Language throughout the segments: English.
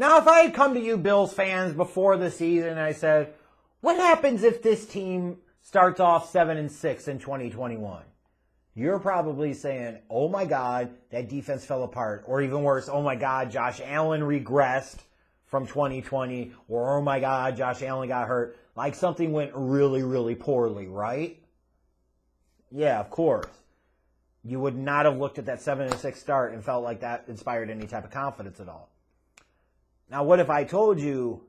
Now, if I had come to you Bills fans before the season and I said, what happens if this team starts off 7-6 in 2021? You're probably saying, oh my God, that defense fell apart. Or even worse, oh my God, Josh Allen regressed from 2020. Or oh my God, Josh Allen got hurt. Like something went really, really poorly, right? Yeah, of course. You would not have looked at that 7-6 start and felt like that inspired any type of confidence at all. Now, what if I told you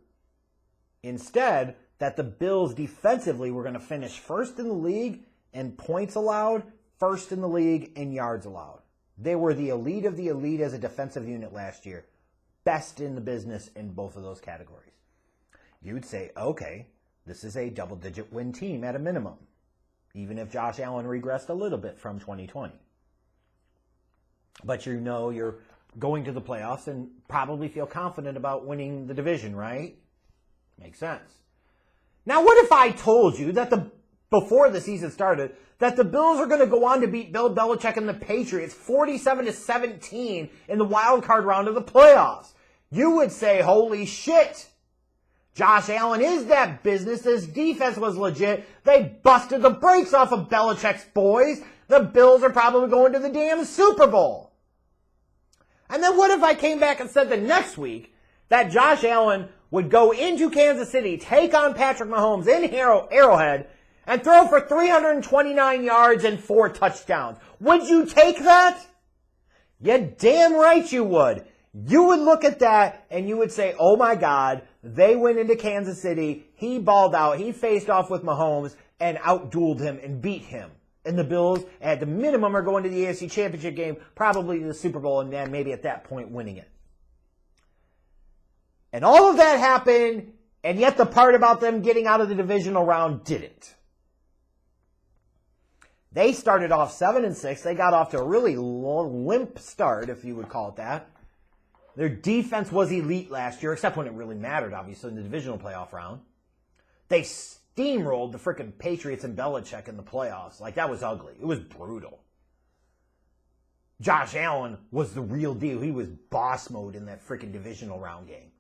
instead that the Bills defensively were going to finish first in the league in points allowed, first in the league in yards allowed? They were the elite of the elite as a defensive unit last year. Best in the business in both of those categories. You would say, okay, this is a double-digit win team at a minimum, even if Josh Allen regressed a little bit from 2020. But you know you're going to the playoffs and probably feel confident about winning the division, right? Makes sense. Now, what if I told you that before the season started, that the Bills are going to go on to beat Bill Belichick and the Patriots 47-17 in the wild card round of the playoffs? You would say, holy shit. Josh Allen is that business. His defense was legit. They busted the brakes off of Belichick's boys. The Bills are probably going to the damn Super Bowl. And then what if I came back and said the next week that Josh Allen would go into Kansas City, take on Patrick Mahomes in Arrowhead, and throw for 329 yards and 4 touchdowns? Would you take that? Yeah, damn right you would. You would look at that and you would say, oh my God, they went into Kansas City, he balled out, he faced off with Mahomes and outdueled him and beat him. And the Bills, at the minimum, are going to the AFC Championship game, probably to the Super Bowl, and then maybe at that point winning it. And all of that happened, and yet the part about them getting out of the divisional round didn't. They started off 7-6. They got off to a really limp start, if you would call it that. Their defense was elite last year, except when it really mattered, obviously, in the divisional playoff round. They steamrolled the frickin' Patriots and Belichick in the playoffs. Like, that was ugly. It was brutal. Josh Allen was the real deal. He was boss mode in that frickin' divisional round game.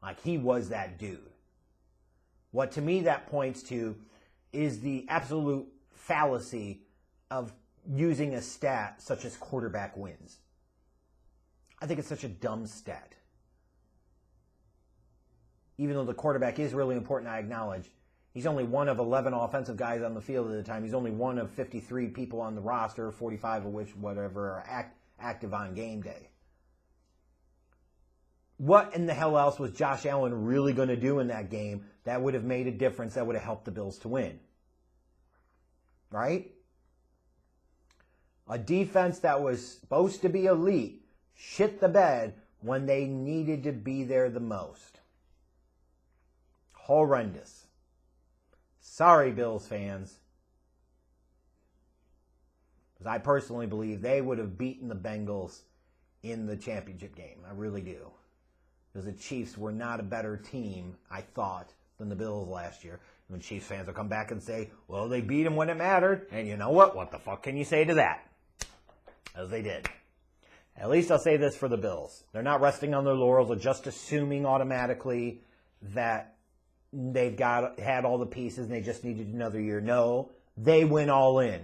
Like, he was that dude. What, to me, that points to is the absolute fallacy of using a stat such as quarterback wins. I think it's such a dumb stat. Even though the quarterback is really important, I acknowledge, he's only one of 11 offensive guys on the field at the time. He's only one of 53 people on the roster, 45 of which, whatever, are active on game day. What in the hell else was Josh Allen really going to do in that game that would have made a difference, that would have helped the Bills to win? Right? A defense that was supposed to be elite shit the bed when they needed to be there the most. Horrendous. Sorry, Bills fans. Because I personally believe they would have beaten the Bengals in the championship game. I really do. Because the Chiefs were not a better team, I thought, than the Bills last year. And the Chiefs fans will come back and say, well, they beat them when it mattered. And you know what? What the fuck can you say to that? As they did. At least I'll say this for the Bills. They're not resting on their laurels or just assuming automatically that they've had all the pieces and they just needed another year. No, they went all in.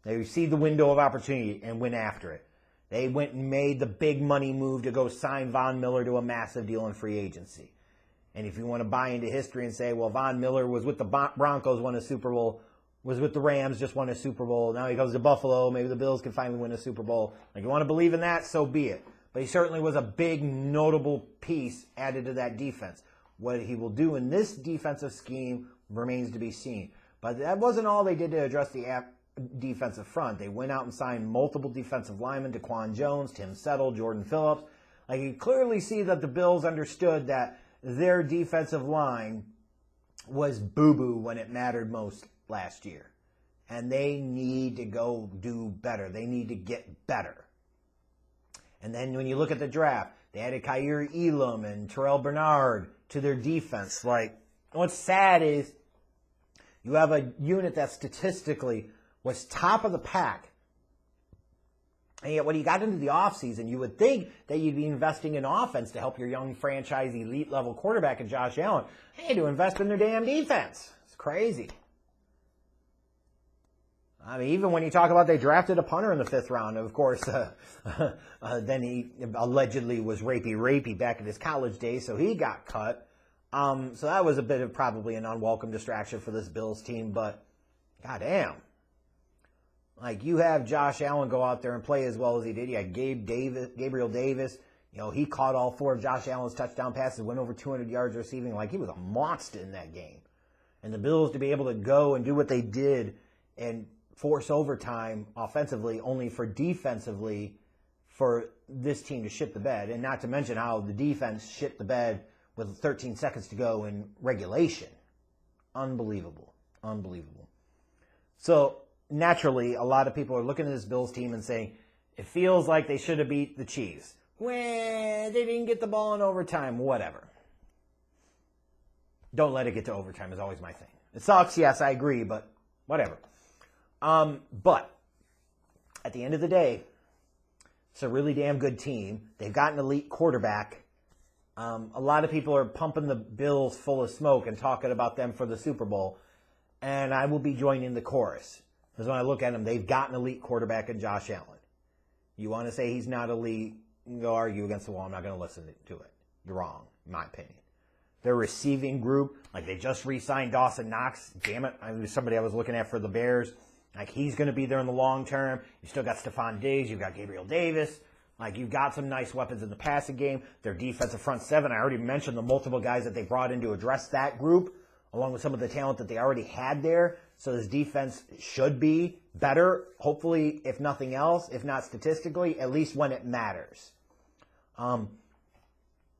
They received the window of opportunity and went after it. They went and made the big money move to go sign Von Miller to a massive deal in free agency. And if you want to buy into history and say, well, Von Miller was with the Broncos, won a Super Bowl, was with the Rams, just won a Super Bowl. Now he goes to Buffalo. Maybe the Bills can finally win a Super Bowl. Like, you want to believe in that? So be it. But he certainly was a big, notable piece added to that defense. What he will do in this defensive scheme remains to be seen. But that wasn't all they did to address the defensive front. They went out and signed multiple defensive linemen, Daquan Jones, Tim Settle, Jordan Phillips. Like, you clearly see that the Bills understood that their defensive line was boo-boo when it mattered most last year. And they need to go do better. They need to get better. And then when you look at the draft, they added Khair Elam and Terrell Bernard to their defense. Like, what's sad is you have a unit that statistically was top of the pack And yet when you got into the offseason, you would think that you'd be investing in offense to help your young franchise elite level quarterback in Josh Allen. Hey, to invest in their damn defense. It's crazy. I mean, even when you talk about they drafted a punter in the 5th round, of course, then he allegedly was rapey back in his college days, so he got cut. So that was a bit of probably an unwelcome distraction for this Bills team, but goddamn. Like, you have Josh Allen go out there and play as well as he did. You had Gabriel Davis. You know, he caught all 4 of Josh Allen's touchdown passes, went over 200 yards receiving. Like, he was a monster in that game. And the Bills to be able to go and do what they did and force overtime offensively, only for defensively for this team to shit the bed. And not to mention how the defense shit the bed with 13 seconds to go in regulation. Unbelievable. So, naturally, a lot of people are looking at this Bills team and saying, it feels like they should have beat the Chiefs. Well, they didn't get the ball in overtime. Whatever. Don't let it get to overtime is always my thing. It sucks, yes, I agree, but whatever. But at the end of the day, it's a really damn good team. They've got an elite quarterback. A lot of people are pumping the Bills full of smoke and talking about them for the Super Bowl. And I will be joining the chorus. Because when I look at them, they've got an elite quarterback in Josh Allen. You want to say he's not elite, you can go argue against the wall. I'm not going to listen to it. You're wrong, in my opinion. Their receiving group, like they just re-signed Dawson Knox. Damn it, I was somebody I was looking at for the Bears. Like, he's going to be there in the long term. You still got Stephon Diggs. You've got Gabriel Davis. Like, you've got some nice weapons in the passing game. Their defensive front 7, I already mentioned the multiple guys that they brought in to address that group, along with some of the talent that they already had there. So this defense should be better, hopefully, if nothing else, if not statistically, at least when it matters.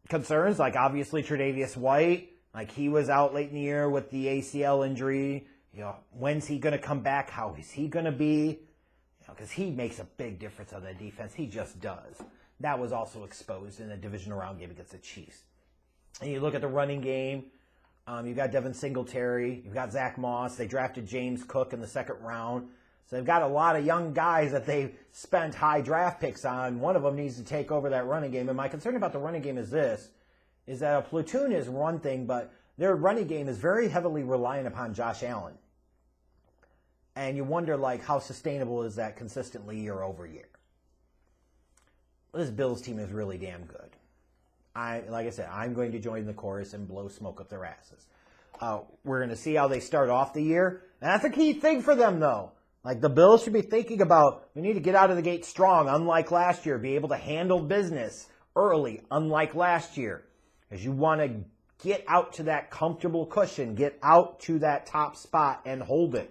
Concerns, like obviously Tre'Davious White, like he was out late in the year with the ACL injury. You know, when's he going to come back? How is he going to be? Because he makes a big difference on that defense. He just does. That was also exposed in the divisional round game against the Chiefs. And you look at the running game. You've got Devin Singletary. You've got Zach Moss. They drafted James Cook in the 2nd round. So they've got a lot of young guys that they spent high draft picks on. One of them needs to take over that running game. And my concern about the running game is this, is that a platoon is one thing, but their running game is very heavily reliant upon Josh Allen. And you wonder, like, how sustainable is that consistently year over year? This Bills team is really damn good. Like I said, I'm going to join the chorus and blow smoke up their asses. We're going to see how they start off the year. And that's a key thing for them, though. Like, the Bills should be thinking about, we need to get out of the gate strong, unlike last year. Be able to handle business early, unlike last year. As you want to get out to that comfortable cushion, get out to that top spot and hold it.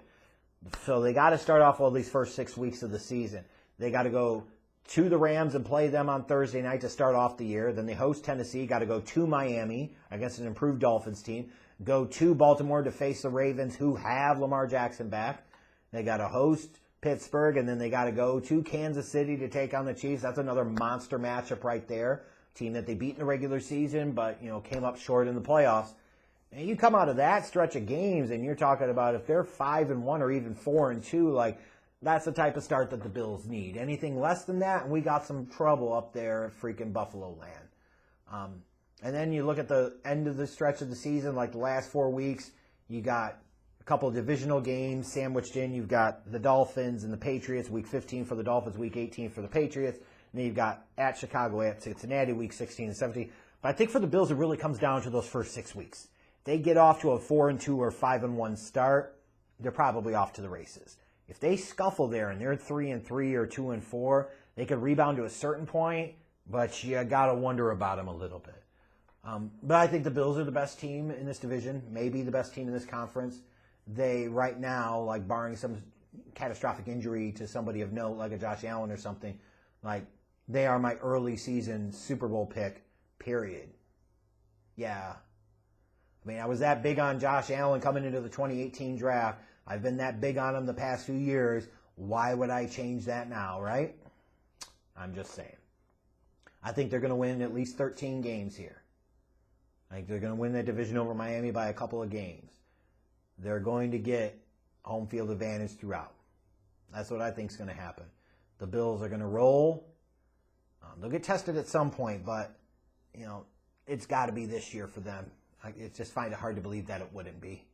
So they got to start off all these first 6 weeks of the season. They got to go to the Rams and play them on Thursday night to start off the year. Then they host Tennessee, got to go to Miami against an improved Dolphins team. Go to Baltimore to face the Ravens, who have Lamar Jackson back. They got to host Pittsburgh, and then they got to go to Kansas City to take on the Chiefs. That's another monster matchup right there. Team that they beat in the regular season, but came up short in the playoffs. And you come out of that stretch of games, and you're talking about if they're 5-1 or even 4-2, like, that's the type of start that the Bills need. Anything less than that, and we got some trouble up there at freaking Buffalo land. And then you look at the end of the stretch of the season, like the last 4 weeks, you got a couple of divisional games sandwiched in. You've got the Dolphins and the Patriots, week 15 for the Dolphins, week 18 for the Patriots. And then you've got at Chicago, at Cincinnati, week 16 and 17. But I think for the Bills, it really comes down to those first 6 weeks. If they get off to a 4-2 or 5-1 start, they're probably off to the races. If they scuffle there and they're 3-3 or 2-4, they could rebound to a certain point, but you got to wonder about them a little bit. But I think the Bills are the best team in this division, maybe the best team in this conference. They, right now, like barring some catastrophic injury to somebody of note, like a Josh Allen or something, like they are my early season Super Bowl pick, period. Yeah. I mean, I was that big on Josh Allen coming into the 2018 draft. I've been that big on him the past few years. Why would I change that now, right? I'm just saying. I think they're going to win at least 13 games here. I think they're going to win that division over Miami by a couple of games. They're going to get home field advantage throughout. That's what I think is going to happen. The Bills are going to roll. They'll get tested at some point, but, it's got to be this year for them. I just find it hard to believe that it wouldn't be.